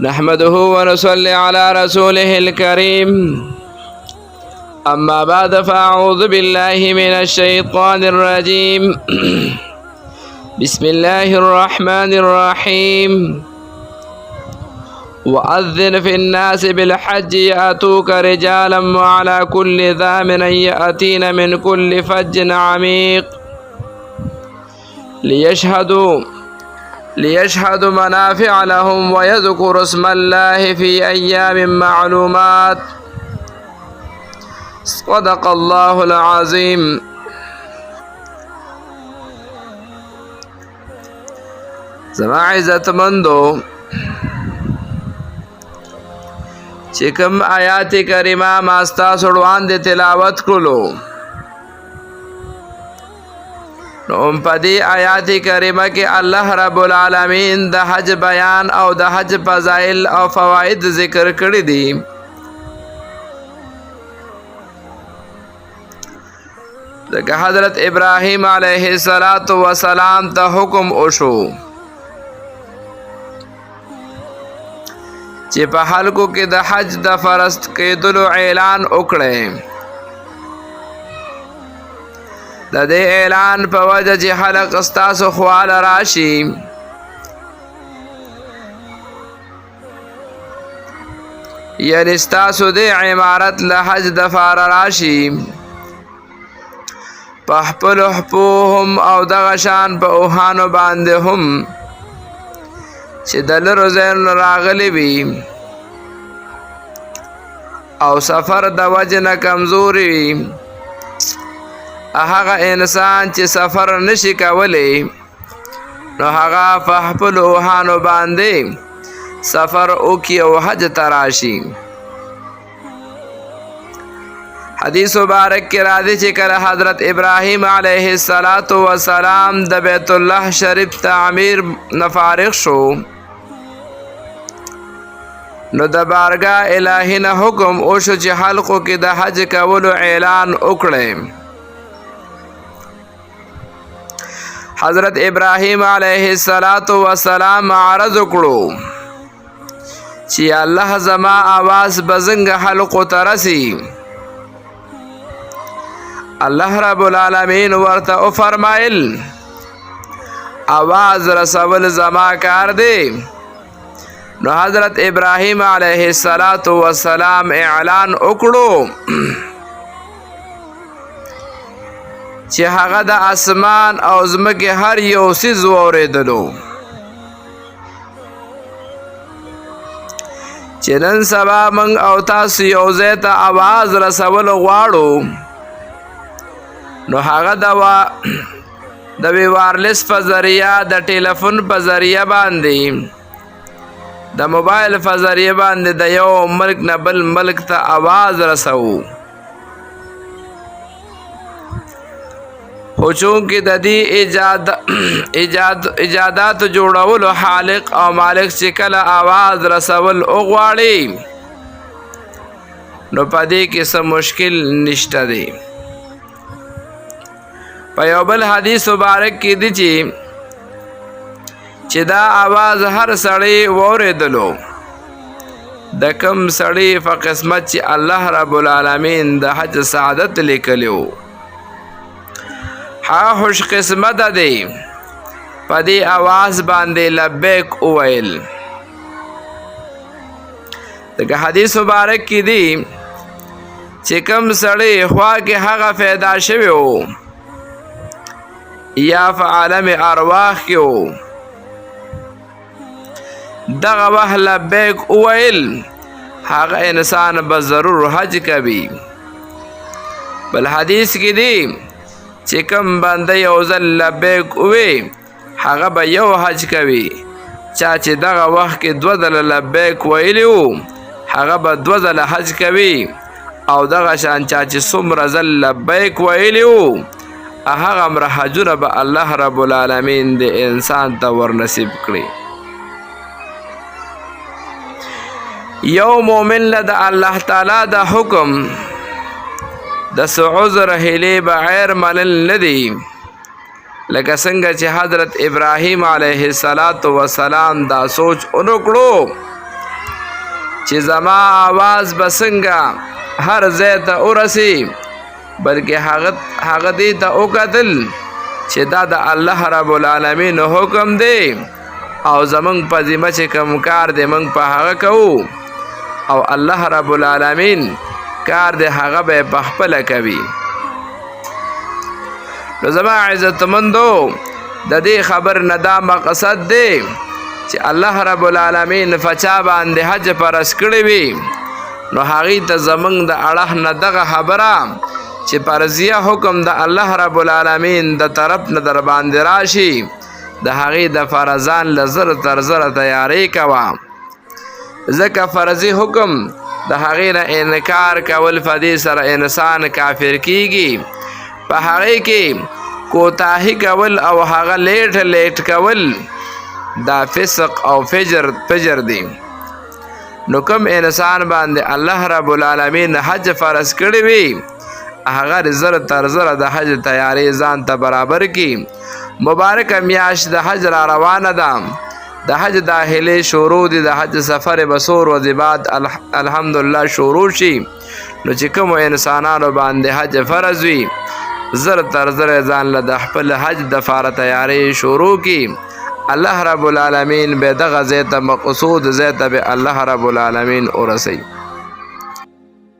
نحمده ونصلي على رسوله الكريم. أما بعد فأعوذ بالله من الشيطان الرجيم. بسم الله الرحمن الرحيم. وأذن في الناس بالحج يأتوك رجالا وعلى كل ضامر يأتين من كل فج عميق ليشهدوا منافع لهم ويذكروا اسم الله في أيام معلومات. صدق الله العظيم. زما عزت مندو چکم آیات کریمہ ماستا سڑوان دے تلاوت کلو نو پدی آیات کریمہ کے اللہ رب العالمین دا حج بیان او دا حج فضائل او فوائد ذکر کری دی. دکہ حضرت ابراہیم علیہ السلام تا حکم اوشو چی پا حلقو کی دا حج دا فرست کی دلو اعلان اکڑے. دا دے اعلان پا وجہ چی حلق استاسو خوال راشی یعنی استاسو دے عمارت لحج دفار راشی پا حپل حپوهم او دغشان پا اوحانو باندے هم چی دل روزین راغلی بی او سفر دا وجن کمزوری بی هغه انسان چې سفر نشي کولی نو هغه په خپلو اوښانو باندې سفر وکړي او حج ته راشي. حدیث مبارک کې راځي چې کله حضرت ابراهیم علیه السلام د بیت الله شریف تعمیر نه فارغ شو نو د بارګاه الهي نه حکم وشو چې حلقو کې د حج کولو اعلان وکړي. حضرت ابراہیم علیہ السلام عرض کړو چې الله زما آواز بزنګ حلقو ترسي. الله رب العالمین ورته او فرمایل آواز رسول زما کار دی. نو حضرت ابراہیم علیہ السلام اعلان وکړو چې هغه د اسمان او ځمکې هر یو څیز واورېدلو. چې نن سبا موږ او تاسو یو ځای ته آواز رسول غواړو نو هغه د وایرلیس په ذریعه د ټلیفون په ذریعه باندې د موبایل په ذریعه باندې د یو ملک نه بل ملک ته آواز رسوو. خو چونکې د دې ایجادات جوړولو خالق او مالک چې کله آواز رسول وغواړي نو په دې کې څه مشکل نشته دی. په یو بل حدیث مبارک کې دی چې دا آواز هر سړی واورېدلو د کوم سړی په قسمت چې الله رب العالمین د حج سعادت لیکلیو ها خوش قسمت دی پا دی آواز باندې لبیک اویل. دکه حدیث مبارک کی دی چې کم سړی خوا کې هغه پیدا شوی و یا په عالم ارواح کې و دغه وخت لبیک اویل هغه انسان به ضرور حج کوي. بل حدیث کی دی چې کم بنده یو ځل لبیک ووی هغه به یو حج کوي. چا چې دغه وخت کې 2 ځله لبیک ویلی و هغه به 2 ځله حج کوي او دغه شان چا چې څومره ځل لبیک ویلی و هغه مره حجونه به الله رب العالمین د انسان ته ورنصیب کړي. یو مومن له د الله تعالی د حکم د عذر هیلې بغیر منل نه دي لکه څنګه چې حضرت ابراهیم علیه السلام دا سوچ اونکړو چې زما آواز به څنګه هر ځای ته ورسي، بلکې هغه دې ته وکتل چې دا د الله رب العالمین حکم دی او زمونږ په ذمه چې کوم کار دی موږ په هغه کوو، او الله رب العالمین کار دی هغه به په خپله کوي. نو زما عزتمندو د دې خبر نه دا مقصد دی چې الله رب العالمین فچا باندې حج فرض کړی وي، نو هغې ته زمونږ د اړخ نه دغه خبره چې فرضیه حکم د الله رب العالمین د طرف نه در باندې راشي، د هغې د فرضان له زر تر زره تیاری کوه، ځکه فرضي حکم د هغې نه انکار کول په دې سره انسان کافر کیږي. په هغې کې کوتاهي کول او هغه لیټ کول دا فسق او فجر دی. نو کوم انسان باندې الله رب العالمین حج فرض کړی وي، هغه زر تر زره د حج تیاری ځان ته برابر کی. مبارکه میاشت د حج را روانه ده، د حج داخلي شروع دي، د حج سفر به څو ورځې بعد الحمدلله شروع شي. نو چې کومو انسانانو باندې حج فرض وي، زر تر زره ځان له د خپل حج دپاره تیاری شروع کی. الله رب العالمین به دغه ځای ته مقصود ځای ته به الله رب العالمین ورسوي.